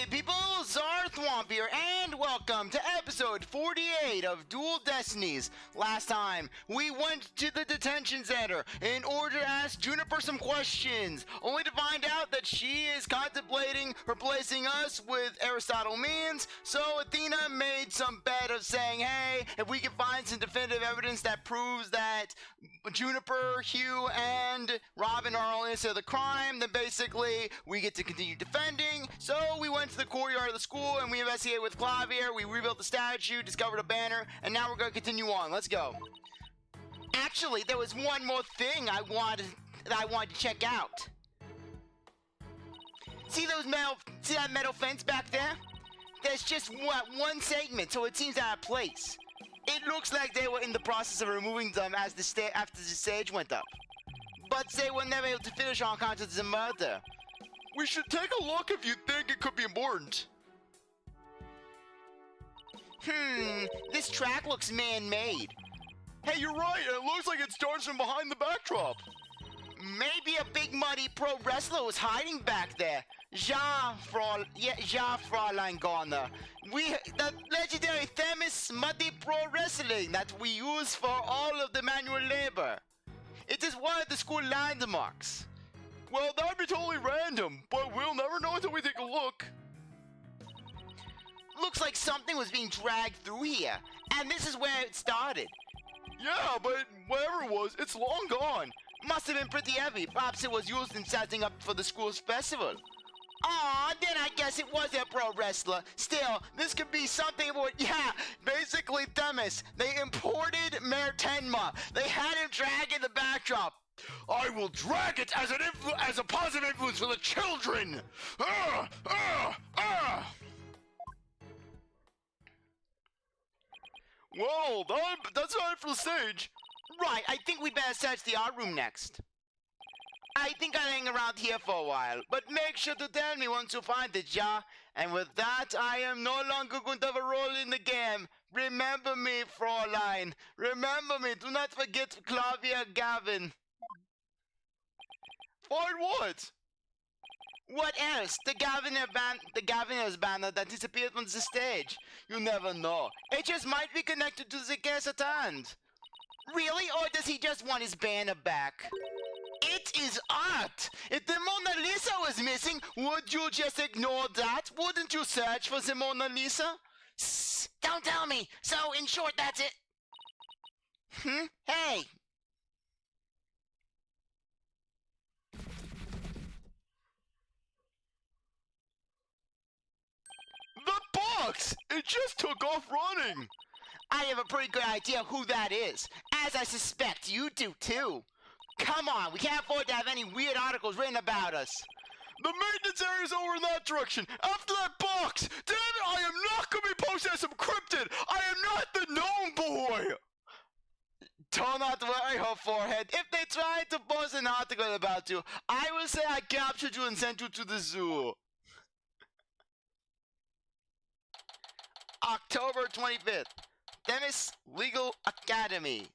people, CzarThwomp here, and welcome to episode 48 of Dual Destinies. Last time, we went to the detention center in order to ask Juniper some questions, only to find out that she is contemplating replacing us with Aristotelians, so Athena made some bet of saying, hey, if we can find some definitive evidence that proves that Juniper, Hugh, and Robin are all innocent of the crime, then basically we get to continue defending. So we went to the courtyard of the school and we investigated with Clavier, we rebuilt the statue, discovered a banner, and now we're going to continue on. Let's go. Actually, there was one more thing I wanted to check out. See that metal fence back there? There's just one segment, so it seems out of place. It looks like they were in the process of removing them after the stage went up. But they were never able to finish on account of the murder. We should take a look if you think it could be important. This track looks man-made. Hey, you're right, it looks like it starts from behind the backdrop. Maybe a big muddy pro wrestler was hiding back there. Fräulein Garner. The legendary famous muddy pro wrestling that we use for all of the manual labor. It is one of the school landmarks. Well, that'd be totally random, but we'll never know until we take a look. Looks like something was being dragged through here, and this is where it started. Yeah, but whatever it was, it's long gone. Must have been pretty heavy. Perhaps it was used in setting up for the school's festival. Aw, then I guess it was a pro wrestler. Still, this could be something about, basically Themis. They imported Mayor Tenma. They had him drag in the backdrop. I will drag it as a positive influence for the children! Whoa, that's not for the stage. Right, I think we better search the art room next. I think I'll hang around here for a while, but make sure to tell me once you find it, ja? And with that, I am no longer going to have a role in the game. Remember me, Fräulein. Remember me. Do not forget Clavier Gavin. Find what? What else? The Governor's banner that disappeared from the stage. You never know. It just might be connected to the case at hand. Really? Or does he just want his banner back? It is art! If the Mona Lisa was missing, would you just ignore that? Wouldn't you search for the Mona Lisa? Don't tell me! So, in short, that's it. Hey! The box! It just took off running! I have a pretty good idea who that is, as I suspect you do too. Come on, we can't afford to have any weird articles written about us. The maintenance area's over in that direction, after that box! Damn it, I am not gonna be posted as some cryptid! I am not the gnome boy! Do not worry, her forehead. If they try to post an article about you, I will say I captured you and sent you to the zoo. October 25th. Themis Legal Academy.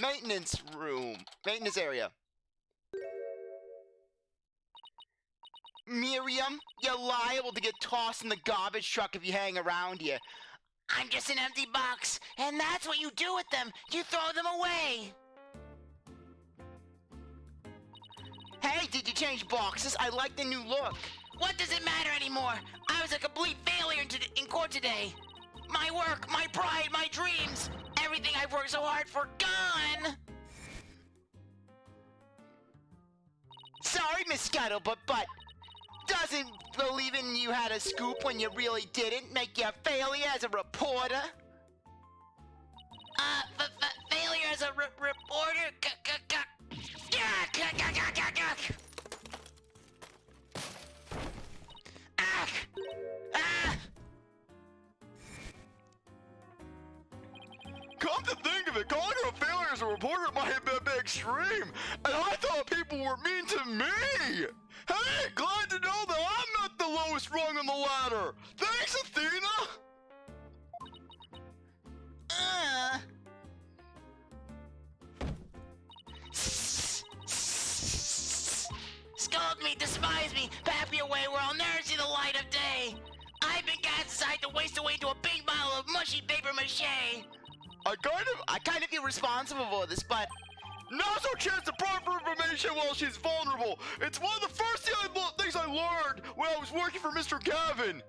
Maintenance room. Maintenance area. Myriam, you're liable to get tossed in the garbage truck if you hang around here. I'm just an empty box, and that's what you do with them. You throw them away. Hey, did you change boxes? I like the new look. What does it matter anymore? I was a complete failure in court today. My work, my pride, my dreams, everything I've worked so hard for, gone! Sorry, Miss Scuttlebutt, but doesn't believing you had a scoop when you really didn't make you a failure as a reporter? Failure as a reporter? Come to think of it, calling her a failure as a reporter might have been a bit extreme, and I thought people were mean to me! Hey, glad to know that I'm not the lowest rung on the ladder! Thanks, Athena! Skull insult me, despise me, pack me away where I'll never see the light of day. I've been cast aside to waste away to a big pile of mushy paper mache. I kind of feel responsible for this, but Now's our chance to proffer information while she's vulnerable. It's one of the first things I learned when I was working for Mr. Gavin.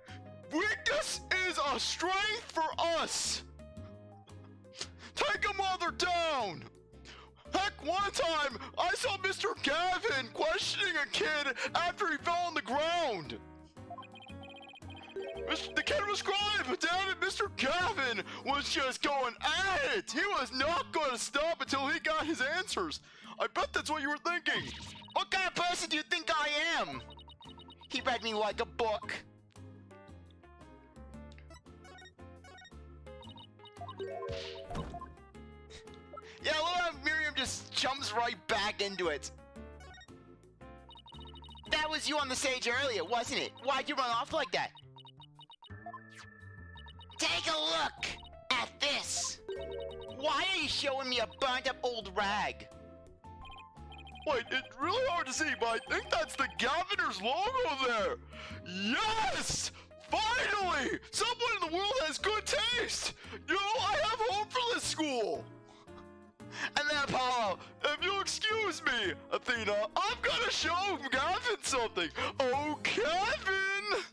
Weakness is a strength for us. Take them while they're down. Heck, one time, I saw Mr. Gavin questioning a kid after he fell on the ground. The kid was crying, but damn it, Mr. Gavin was just going at it. He was not going to stop until he got his answers. I bet that's what you were thinking. what kind of person do you think I am? He read me like a book. Yeah, look how Myriam just jumps right back into it. That was you on the stage earlier, wasn't it? Why'd you run off like that? Take a look at this. Why are you showing me a burnt up old rag? Wait, it's really hard to see, but I think that's the Governor's logo there. Yes! Finally! Someone in the world has good taste! You know, I have hope for this school! And then Apollo, if you'll excuse me, Athena, I'm gonna show Gavin something. Oh, Gavin!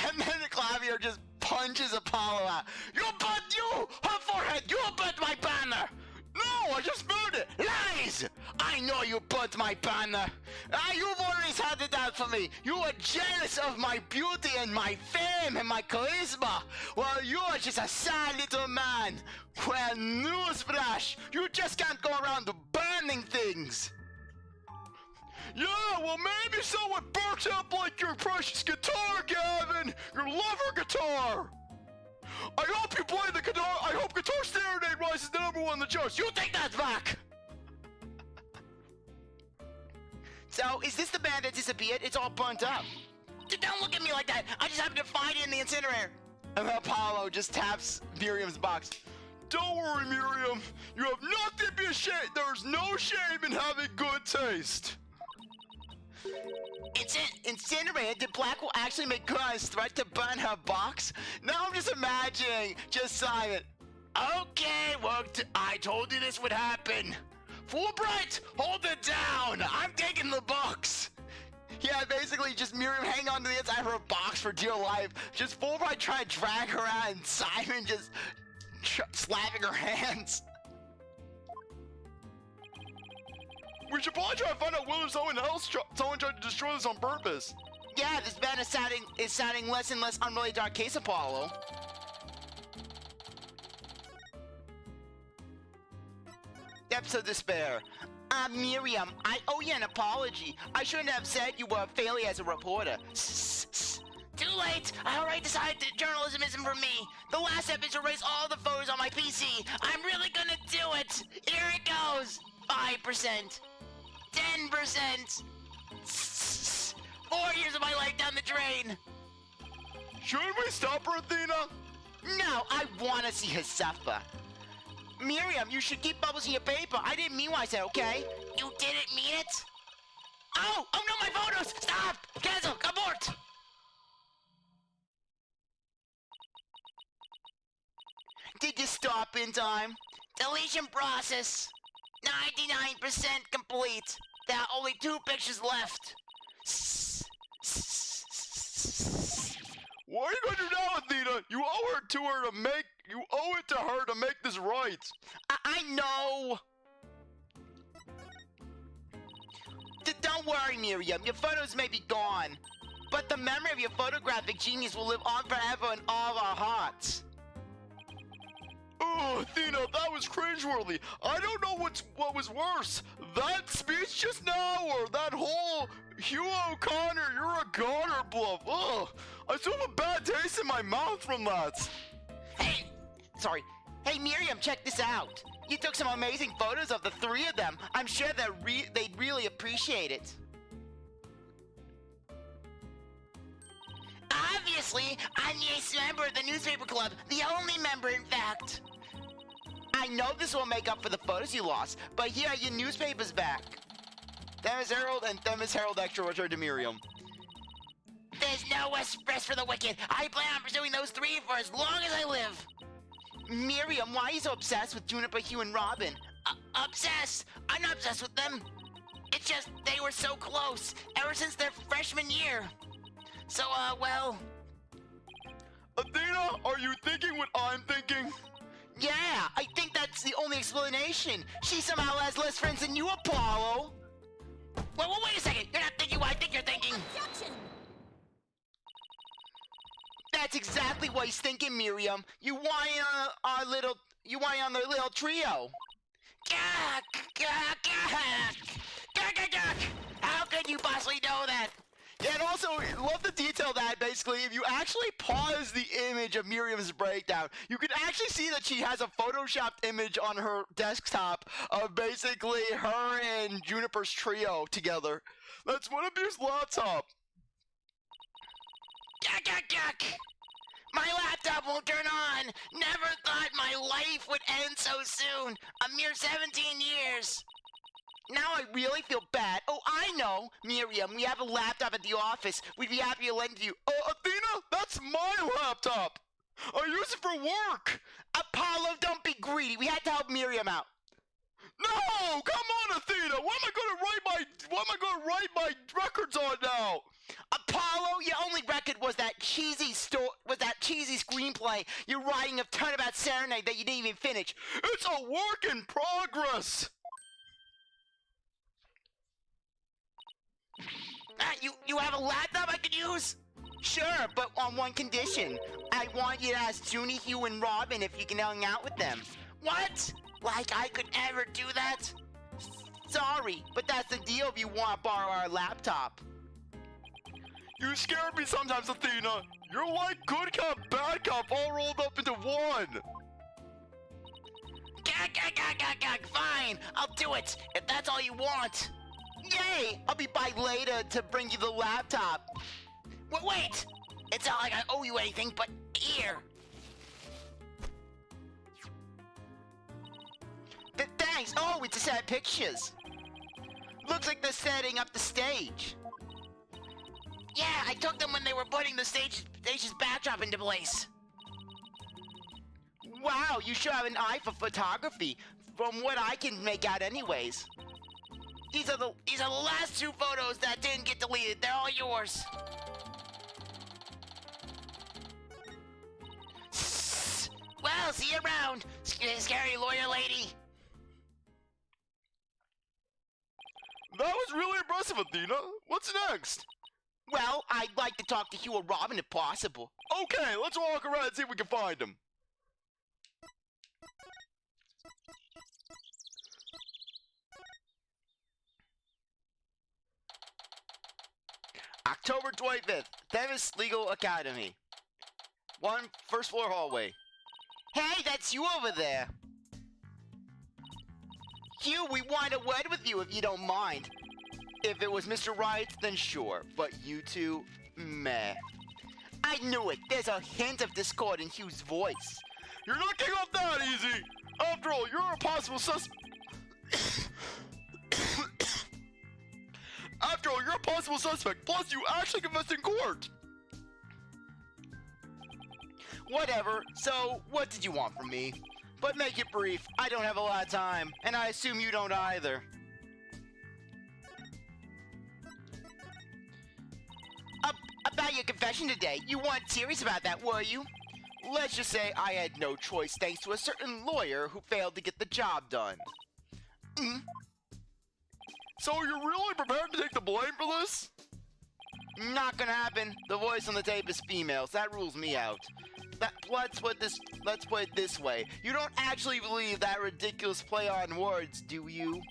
And then Clavier just punches Apollo out. Her forehead, you burnt my banner! No, I just burned it! Lies! I know you burnt my banner. You've always had it out for me. You were jealous of my beauty and my fame and my charisma. Well, you're just a sad little man. Well, newsflash, you just can't go around burning things. Yeah, well maybe someone burnt up like your precious guitar, Gavin! Your lover guitar! I hope you play the guitar. I hope Guitar Serenade rises to #1 in the charts. You take that back! So, is this the band that disappeared? It's all burnt up. Don't look at me like that. I just happened to find it in the incinerator. And Apollo just taps Miriam's box. Don't worry, Myriam. You have nothing to be ashamed. There's no shame in having good taste. Incinerated? Did Blackwell actually make Kara's threat to burn her box? Now I'm just imagining just Simon. Okay, well, I told you this would happen. Fulbright, hold it down. I'm taking the box. Yeah, basically just Myriam hang on to the inside of her box for dear life. Just Fulbright trying to drag her out and Simon just slapping her hands. We should probably try to find out whether someone tried to destroy this on purpose. Yeah, this band is sounding less and less unrelated to our case, Apollo. Depths of despair. Myriam, I owe you an apology. I shouldn't have said you were a failure as a reporter. Too late. I already decided that journalism isn't for me. The last step is to erase all the photos on my PC. I'm really gonna do it. Here it goes. 5%. 10%. 4 years of my life down the drain. Shouldn't we stop her, Athena? No, I want to see her suffer. Myriam, you should keep bubbles in your paper. I didn't mean what I said, okay? You didn't mean it? Oh no, my photos! Stop! Cancel! Abort! Did you stop in time? Deletion process. 99% complete. There are only 2 pictures left. What are you gonna do now, Athena? You owe it to her to make this right. I know. Don't worry, Myriam. Your photos may be gone, but the memory of your photographic genius will live on forever in all of our hearts. Oh, Athena, that was cringeworthy. I don't know what was worse, that speech just now or that whole Hugh O'Connor, you're a goner bluff. Ugh, I still have a bad taste in my mouth from that. Hey, Myriam, check this out. You took some amazing photos of the 3 of them. I'm sure they'd really appreciate it. Obviously, I'm the 8th member of the newspaper club. The only member, in fact. I know this will make up for the photos you lost, but here are your newspapers back. Themis Herald and Themis Herald Extra return to Myriam. There's no rest for the wicked. I plan on pursuing those three for as long as I live. Myriam, why are you so obsessed with Juniper, Hugh, and Robin? Obsessed? I'm not obsessed with them. It's just they were so close ever since their freshman year. So, well... Athena, are you thinking what I'm thinking? Yeah, I think that's the only explanation. She somehow has less friends than you, Apollo. Well, wait a second. You're not thinking what I think you're thinking. Objection! That's exactly what he's thinking, Myriam. You want on the little trio. How could you possibly know that? Yeah, and also, love the detail that basically, if you actually pause the image of Myriam's breakdown, you can actually see that she has a photoshopped image on her desktop of basically her and Juniper's trio together. That's one of your laptop. My laptop won't turn on. Never thought my life would end so soon. A mere 17 years. Now I really feel bad. Oh, I know. Myriam, we have a laptop at the office. We'd be happy to lend it to you. Athena, that's my laptop. I use it for work. Apollo, don't be greedy. We had to help Myriam out. No, come on, Athena. What am I gonna write my records on now? Apollo, your only record was that cheesy screenplay you're writing a ton about Serenade that you didn't even finish. It's a work in progress. You have a laptop I could use? Sure, but on one condition. I want you to ask Junie, Hugh, and Robin if you can hang out with them. What? Like I could ever do that? Sorry, but that's the deal if you want to borrow our laptop. You scared me sometimes, Athena. You're like good cop, bad cop all rolled up into one. Fine, I'll do it, if that's all you want. Yay! I'll be by later to bring you the laptop. Wait! It's not like I owe you anything, but here. Thanks! Oh, it's a set of pictures. Looks like they're setting up the stage. Yeah, I took them when they were putting the stage's backdrop into place. Wow, you sure have an eye for photography, from what I can make out anyways. These are the last two photos that didn't get deleted. They're all yours. Well, see you around, scary lawyer lady. That was really impressive, Athena. What's next? Well, I'd like to talk to Hugh or Robin if possible. Okay, let's walk around and see if we can find them. October 25th, Themis Legal Academy. First floor hallway. Hey, that's you over there. Hugh, we want a word with you if you don't mind. If it was Mr. Right, then sure, but you two, meh. I knew it. There's a hint of discord in Hugh's voice. You're not getting off that easy. After all, you're a possible suspect. After all, you're a possible suspect. Plus, you actually confessed in court. Whatever. So, what did you want from me? But make it brief. I don't have a lot of time, and I assume you don't either. About your confession today, you weren't serious about that, were you? Let's just say I had no choice thanks to a certain lawyer who failed to get the job done. So you're really prepared to take the blame for this? Not gonna happen. The voice on the tape is female, so that rules me out. Let's put it this way. You don't actually believe that ridiculous play on words, do you?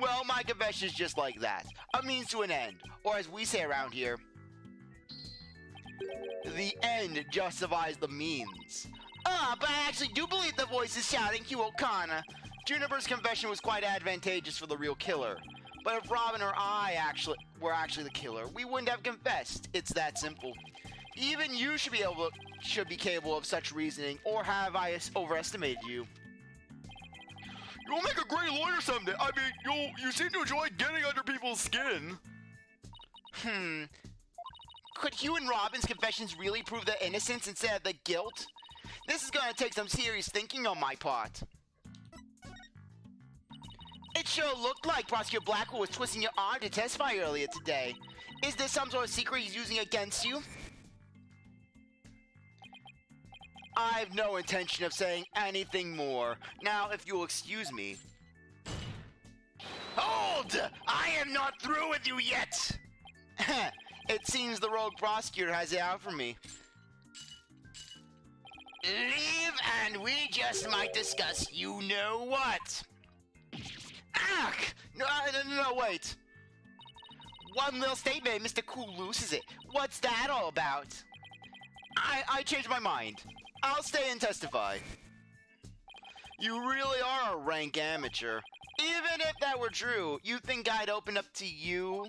Well, my confession is just like that. A means to an end. Or as we say around here, the end justifies the means. But I actually do believe the voice is shouting Hugh O'Connor. Juniper's confession was quite advantageous for the real killer. But if Robin or I were actually the killer, we wouldn't have confessed. It's that simple. Even you should be capable of such reasoning, or have I overestimated you? You'll make a great lawyer someday. I mean, you seem to enjoy getting under people's skin. Could Hugh and Robin's confessions really prove their innocence instead of the guilt? This is gonna take some serious thinking on my part. It sure looked like Prosecutor Blackwell was twisting your arm to testify earlier today. Is this some sort of secret he's using against you? I have no intention of saying anything more. Now, if you'll excuse me. Hold! I am not through with you yet! It seems the rogue prosecutor has it out for me. Leave and we just might discuss you know what. Ah! No, wait. One little statement, Mr. Cool loses it. What's that all about? I changed my mind. I'll stay and testify. You really are a rank amateur. Even if that were true, you think I'd open up to you?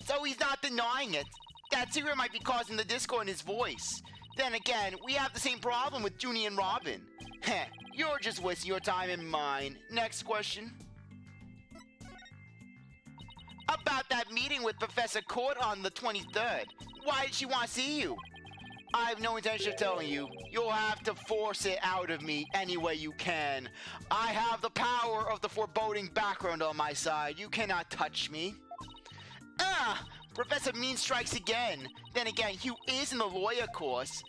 So he's not denying it. That secret might be causing the discord in his voice. Then again, we have the same problem with Junie and Robin. Heh, you're just wasting your time and mine. Next question. About that meeting with Professor Court on the 23rd. Why did she want to see you? I have no intention of telling you. You'll have to force it out of me any way you can. I have the power of the foreboding background on my side. You cannot touch me. Professor Mean strikes again. Then again, Hugh is in the lawyer course.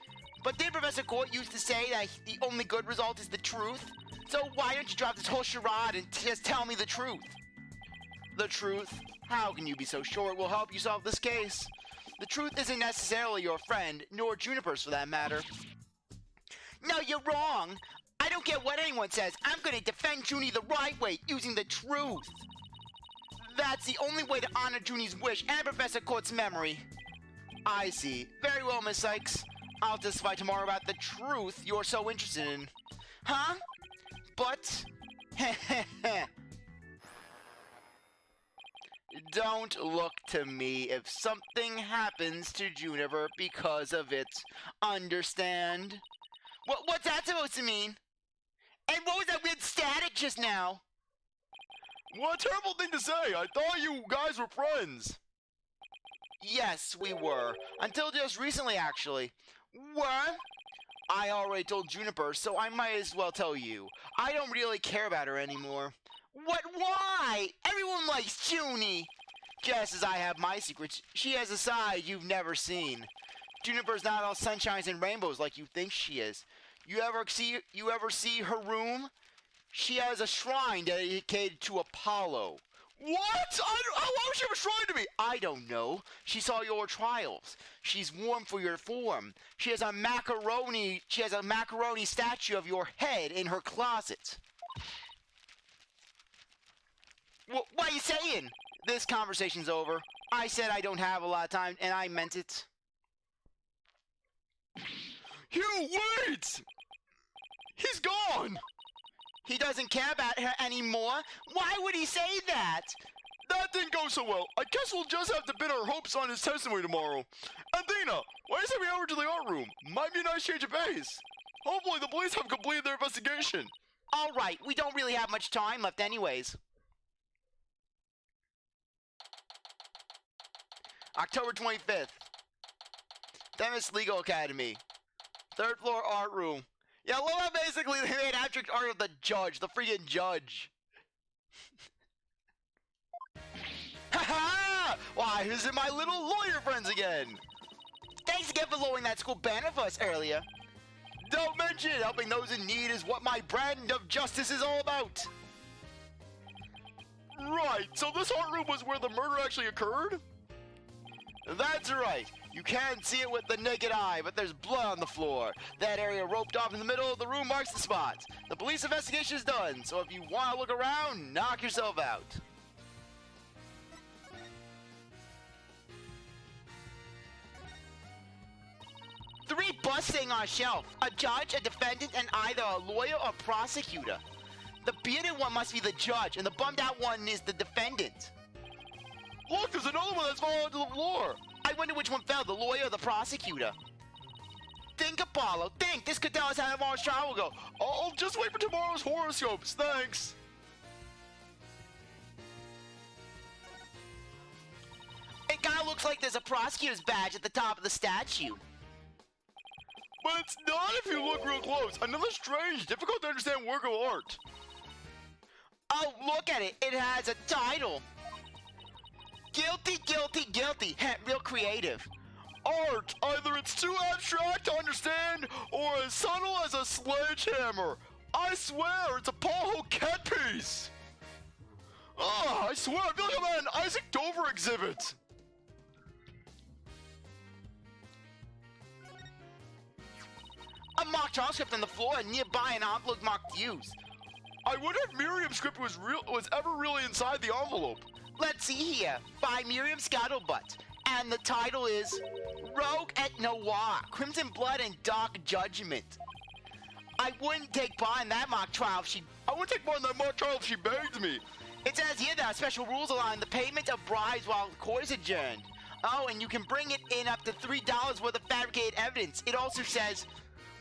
But did Professor Court used to say that the only good result is the truth? So why don't you drop this whole charade and just tell me the truth? The truth? How can you be so sure it will help you solve this case? The truth isn't necessarily your friend, nor Juniper's for that matter. No, you're wrong. I don't care what anyone says. I'm going to defend Junie the right way, using the truth. That's the only way to honor Junie's wish and Professor Court's memory. I see. Very well, Miss Sykes. I'll testify tomorrow about the truth you're so interested in. Huh? But... Don't look to me if something happens to Juniper because of it. Understand? What's that supposed to mean? And what was that weird static just now? What a terrible thing to say! I thought you guys were friends! Yes, we were. Until just recently, actually. What? I already told Juniper, so I might as well tell you. I don't really care about her anymore. What? Why? Everyone likes Junie! Just as I have my secrets, she has a side you've never seen. Juniper's not all sunshines and rainbows like you think she is. You ever see her room? She has a shrine dedicated to Apollo. What? Why would she have a shrine to me? I don't know. She saw your trials. She's warm for your form. She has a macaroni statue of your head in her closet. What are you saying? This conversation's over. I said I don't have a lot of time, and I meant it. Hugh, wait! He's gone! He doesn't care about her anymore? Why would he say that? That didn't go so well. I guess we'll just have to pin our hopes on his testimony tomorrow. Athena, why don't you send me over to the art room? Might be a nice change of pace. Hopefully the police have completed their investigation. All right, we don't really have much time left anyways. October 25th. Demis Legal Academy. 3rd floor art room. Yeah, well, basically they made abstract art of the judge, the freaking judge. Haha! Why, visit my little lawyer friends again. Thanks again for lowering that school banner for us earlier. Don't mention it, helping those in need is what my brand of justice is all about. Right, so this art room was where the murder actually occurred? That's right. You can't see it with the naked eye, but there's blood on the floor. That area roped off in the middle of the room marks the spot. The police investigation is done, so if you want to look around, knock yourself out. Three busts sitting on a shelf. A judge, a defendant, and either a lawyer or prosecutor. The bearded one must be the judge, and the bummed out one is the defendant. Look, there's another one that's fallen onto the floor. I wonder which one fell, the lawyer or the prosecutor. Think, Apollo, think. This could tell us how tomorrow's trial will go. I'll just wait for tomorrow's horoscopes, thanks. kinda looks like there's a prosecutor's badge at the top of the statue. But it's not if you look real close. Another strange, difficult to understand work of art. Oh, look at it. It has a title. Guilty, guilty, guilty. Heh, real creative. Art, either it's too abstract to understand or as subtle as a sledgehammer. I swear, it's a Paul Hoquette piece. I swear, I feel like I'm at an Isaac Dover exhibit. A mock transcript on the floor and nearby an envelope marked use. I wonder if Myriam's script was ever really inside the envelope. Let's see here. By Myriam Scuttlebutt. And the title is Rogue et Noir, Crimson Blood and Dark Judgment. I wouldn't take part in that mock trial if she... I wouldn't take part in that mock trial if she begged me. It says here there are special rules allowing the payment of bribes while the court is adjourned. Oh, and you can bring it in up to $3 worth of fabricated evidence. It also says,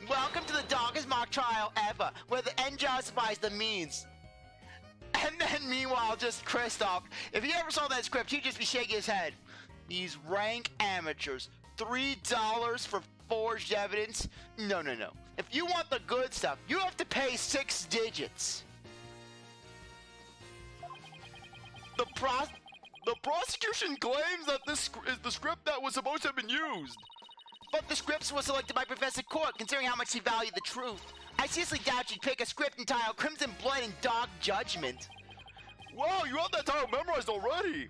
welcome to the darkest mock trial ever, where the end justifies the means. And then meanwhile, just Kristoff. If he ever saw that script, he'd just be shaking his head. These rank amateurs. $3 for forged evidence? No, no, no. If you want the good stuff, you have to pay 6 digits. The prosecution claims that this is the script that was supposed to have been used. But the scripts were selected by Professor Court, considering how much he valued the truth. I seriously doubt you'd pick a script entitled Crimson Blood and Dark Judgment. Wow, you have that title memorized already.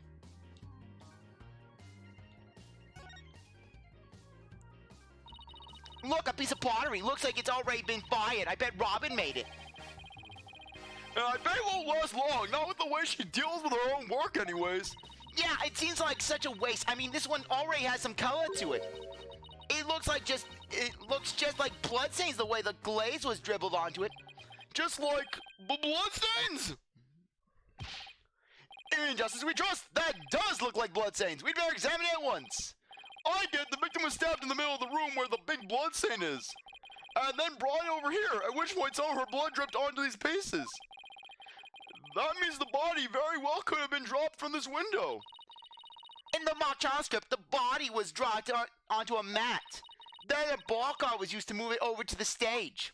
Look, a piece of pottery. Looks like it's already been fired. I bet Robin made it. And I bet it won't last long, not with the way she deals with her own work anyways. Yeah, it seems like such a waste. I mean, this one already has some color to it. It looks just like bloodstains the way the glaze was dribbled onto it. Just like bloodstains? In Justice We Trust, that does look like bloodstains. We'd better examine it at once. I get the victim was stabbed in the middle of the room where the big bloodstain is. And then brought over here, at which point some of her blood dripped onto these pieces. That means the body very well could have been dropped from this window. In the mock transcript, the body was dropped onto a mat. Then a ball cart was used to move it over to the stage.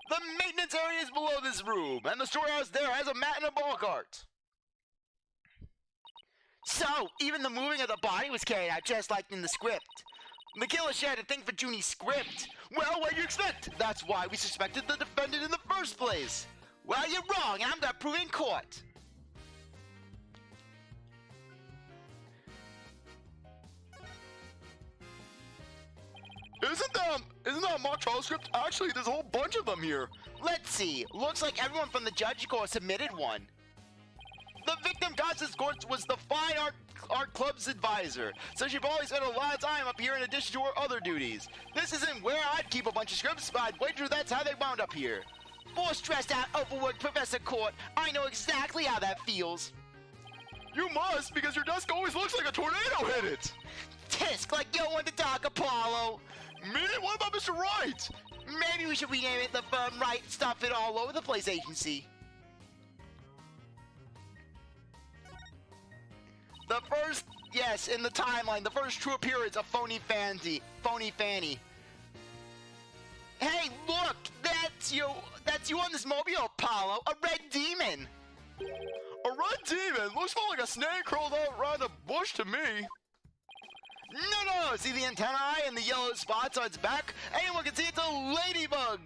The maintenance area is below this room, and the storehouse there has a mat and a ball cart. So, even the moving of the body was carried out just like in the script. The killer shared a thing for Junie's script. Well, what do you expect? That's why we suspected the defendant in the first place. Well, you're wrong, and I'm gonna prove it in court. Isn't that a mock trial script? Actually, there's a whole bunch of them here. Let's see. Looks like everyone from the judge court submitted one. The victim Constance Court was the Fine Art Club's advisor, so she probably spent a lot of time up here in addition to her other duties. This isn't where I'd keep a bunch of scripts, but I'd wager that's how they wound up here. For stressed out, overworked Professor Court, I know exactly how that feels. You must, because your desk always looks like a tornado hit it. Tisk, like you want to talk, Apollo. Me? What about Mr. Wright? Maybe we should rename it the Firm Right Stuff It All Over the Place Agency. The first, yes, in the timeline, the first true appearance of Phony Fanny. Hey, look, that's you on this mobile, Apollo, a red demon. A red demon? Looks more like a snake curled up around a bush to me. No, see the antennae and the yellow spots on its back? Anyone can see it's a ladybug.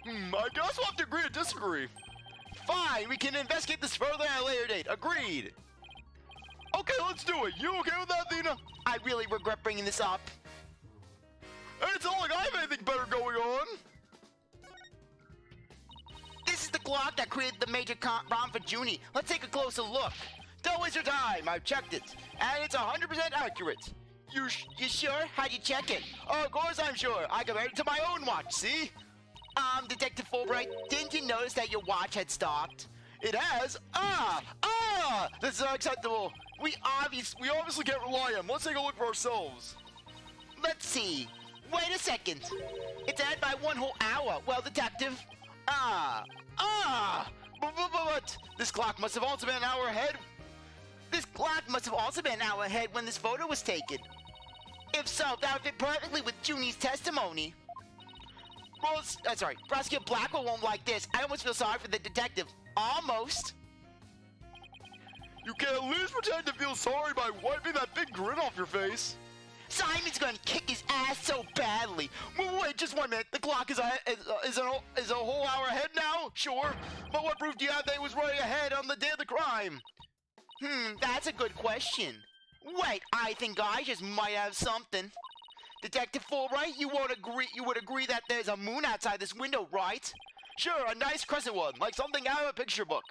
I guess we'll have to agree to disagree. Fine, we can investigate this further at a later date. Agreed. Okay, let's do it. You okay with that, Athena? I really regret bringing this up. Hey, it's not like I have anything better going on. This is the clock that created the major bomb for Junie. Let's take a closer look. Don't waste your time. I've checked it, and it's 100% accurate. You sure? How'd you check it? Oh, of course I'm sure. I compared it to my own watch, see? Detective Fulbright, didn't you notice that your watch had stopped? It has? This is unacceptable. We obviously can't rely on him. Let's take a look for ourselves. Let's see. Wait a second. It's ahead by 1 whole hour. Well, Detective. But this clock must have also been an hour ahead. This clock must have also been an hour ahead when this photo was taken. If so, that would fit perfectly with Junie's testimony. Prosecutor Blackwell won't like this. I almost feel sorry for the detective. Almost. You can at least pretend to feel sorry by wiping that big grin off your face. Simon's gonna kick his ass so badly. Wait, just 1 minute. The clock is a whole hour ahead now? Sure. But what proof do you have that it was running ahead on the day of the crime? That's a good question. Wait, I think I just might have something. Detective Fulbright, you would agree that there's a moon outside this window, right? Sure, a nice crescent one, like something out of a picture book.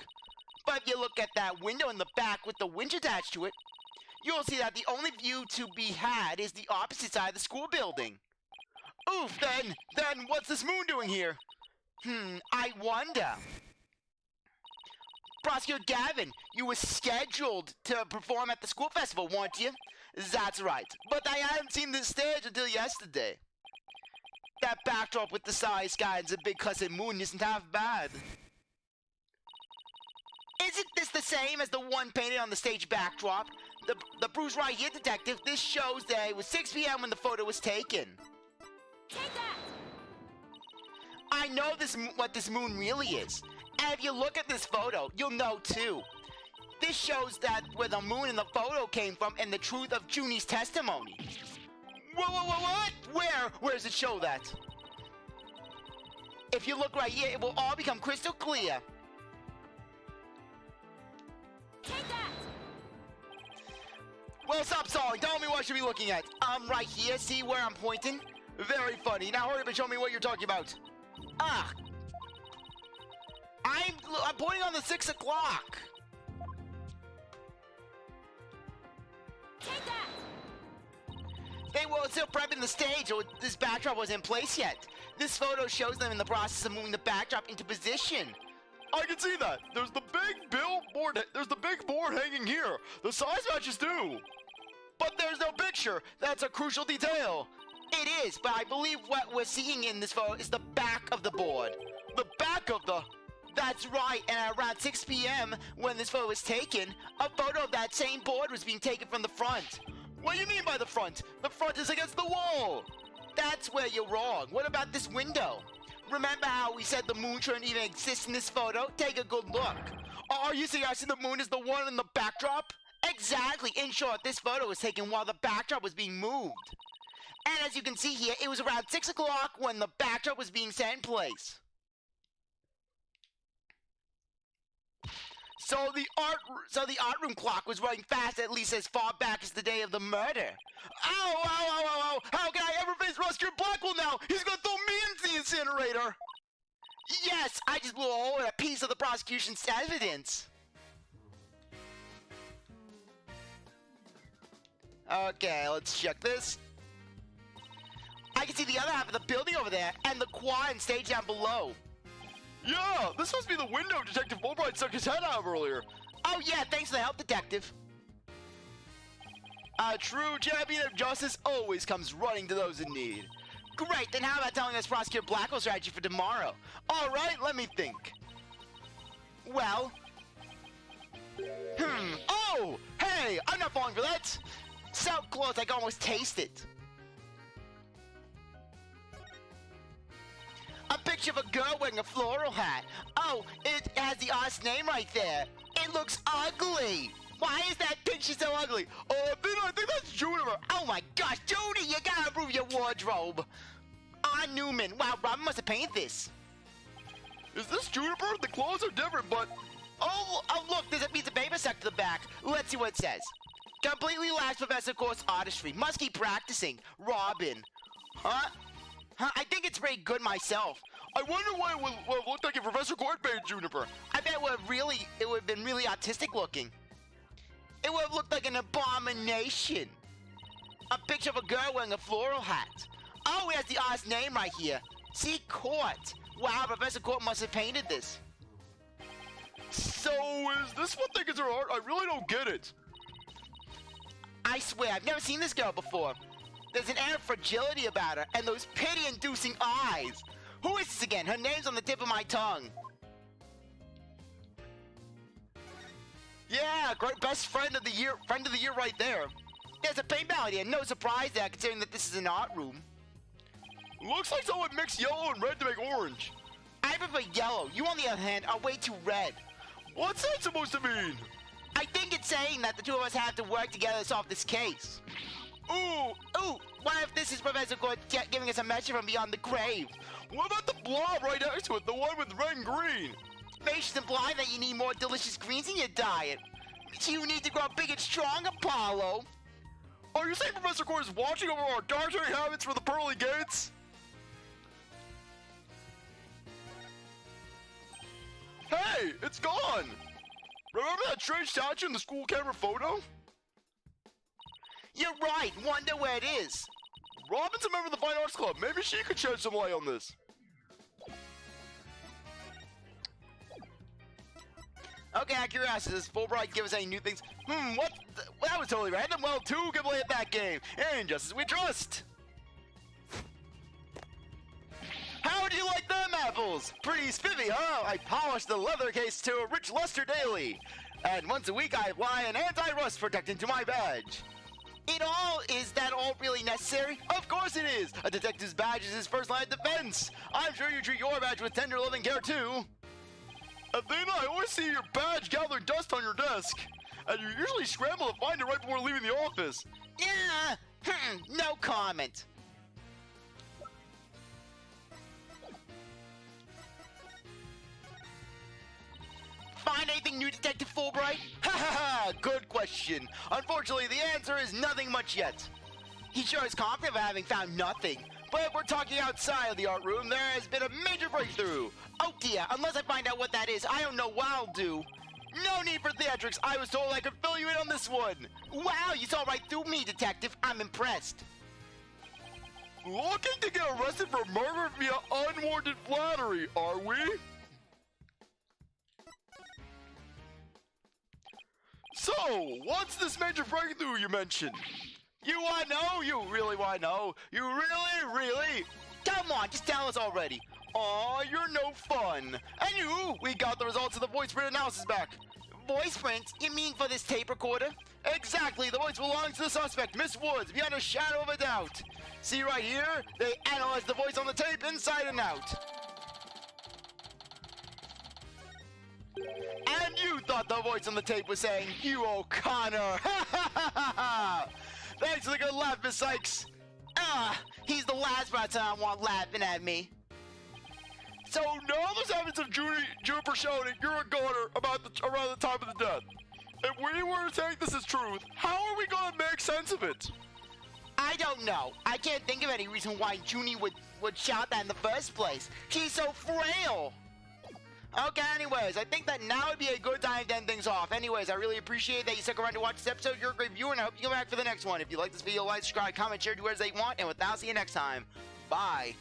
But if you look at that window in the back with the winch attached to it, you'll see that the only view to be had is the opposite side of the school building. Oof, then what's this moon doing here? I wonder. Prosecutor Gavin, you were scheduled to perform at the school festival, weren't you? That's right, but I hadn't seen this stage until yesterday. That backdrop with the starry sky and the big crescent moon isn't half bad. Isn't this the same as the one painted on the stage backdrop? The proof's right here, detective. This shows that it was 6 p.m. when the photo was taken. Take that! I know what this moon really is. And if you look at this photo, you'll know too. This shows that where the moon in the photo came from and the truth of Junie's testimony. What? Where does it show that? If you look right here, it will all become crystal clear. Take that! Well, stop stalling. Tell me what I should be looking at. Right here. See where I'm pointing? Very funny. Now hurry up and show me what you're talking about. I'm pointing on the 6 o'clock. Take that! They were still prepping the stage, or this backdrop wasn't in place yet. This photo shows them in the process of moving the backdrop into position. I can see that. There's the big billboard. There's the big board hanging here. The size matches too. But there's no picture. That's a crucial detail. It is, but I believe what we're seeing in this photo is the back of the board. The back of the... That's right, and at around 6 p.m. when this photo was taken, a photo of that same board was being taken from the front. What do you mean by the front? The front is against the wall. That's where you're wrong. What about this window? Remember how we said the moon shouldn't even exist in this photo? Take a good look. Are you suggesting the moon is the one in the backdrop? Exactly. In short, this photo was taken while the backdrop was being moved. And as you can see here, it was around 6 o'clock when the backdrop was being set in place. So the art room clock was running fast at least as far back as the day of the murder. Ow! How can I ever face Prosecutor Blackwell now? He's gonna throw me into the incinerator! Yes, I just blew a hole in a piece of the prosecution's evidence. Okay, let's check this. I can see the other half of the building over there, and the quad and stage down below. Yeah, this must be the window Detective Fulbright stuck his head out of earlier. Oh yeah, thanks for the help, Detective. A true champion of justice always comes running to those in need. Great, then how about telling us Prosecutor Blackwell's strategy for tomorrow? Alright, let me think. Well... Oh! Hey, I'm not falling for that! So close I can almost taste it. A picture of a girl wearing a floral hat. Oh, it has the artist's name right there. It looks ugly. Why is that picture so ugly? Oh, Athena, I think that's Juniper. Oh my gosh, Judy, you gotta improve your wardrobe. Newman. Wow, Robin must have painted this. Is this Juniper? The clothes are different, but... Oh, look, there's a piece of paper stuck to the back. Let's see what it says. Completely lacks professor course artistry. Must keep practicing. Robin. Huh? I think it's pretty good myself. I wonder what it would look like if Professor Court painted Juniper. I bet it would have been really artistic looking. It would have looked like an abomination. A picture of a girl wearing a floral hat. Oh, it has the artist's name right here. See, Court. Wow, Professor Court must have painted this. So, is this what they consider art? I really don't get it. I swear, I've never seen this girl before. There's an air of fragility about her, and those pity-inducing eyes. Who is this again? Her name's on the tip of my tongue. Yeah, great best friend of the year right there. There's a paintball idea. No surprise there, considering that this is an art room. Looks like someone mixed yellow and red to make orange. I prefer yellow. You, on the other hand, are way too red. What's that supposed to mean? I think it's saying that the two of us have to work together to solve this case. Ooh, What if this is Professor Good giving us a message from beyond the grave? what about the blob right next to it, the one with red and green? Maybe she's implying that you need more delicious greens in your diet. You need to grow big and strong, Apollo. Are you saying Professor Core is watching over our dietary habits for the pearly gates? Hey, it's gone! Remember that strange statue in the school camera photo? You're right. Wonder where it is. Robin's a member of the Fine Arts Club. Maybe she could shed some light on this. Okay, out of curiosity, does Fulbright give us any new things? What? That was totally random. Well, two can play at that game. And just as we trust. How do you like them apples? Pretty spiffy, huh? I polish the leather case to a rich luster daily. And once a week I apply an anti-rust protectant to my badge. Is that all really necessary? Of course it is! A detective's badge is his first line of defense! I'm sure you treat your badge with tender loving care too! Athena, I always see your badge gathering dust on your desk. And you usually scramble to find it right before leaving the office. Yeah, no comment. Find anything new, Detective Fulbright? Ha ha ha! Good question. Unfortunately, the answer is nothing much yet. He sure is confident of having found nothing. But we're talking outside of the art room. There has been a major breakthrough. Oh dear, unless I find out what that is, I don't know what I'll do. No need for theatrics. I was told I could fill you in on this one. Wow, you saw right through me, Detective. I'm impressed. Looking to get arrested for murder via unwarranted flattery, are we? So, what's this major breakthrough you mentioned? You wanna know? You really wanna know? You really? Come on, just tell us already. Aw, you're no fun. And we got the results of the voice print analysis back. Voice print? You mean for this tape recorder? Exactly, the voice belongs to the suspect, Miss Woods, beyond a shadow of a doubt. See right here? They analyzed the voice on the tape inside and out. And you thought the voice on the tape was saying, "You O'Connor!" Ha ha ha ha ha! Thanks for the good laugh, Miss Sykes. He's the last person I want laughing at me. So now there's evidence of Juniper shouting, "You're a goner," around the time of the death. If we were to take this as truth, how are we going to make sense of it? I don't know. I can't think of any reason why Junie would shout that in the first place. She's so frail. Okay, anyways, I think that now would be a good time to end things off. Anyways, I really appreciate that you stuck around to watch this episode. You're a great viewer, and I hope you come back for the next one. If you like this video, like, subscribe, comment, share, do whatever you want, and with that, I'll see you next time. Bye.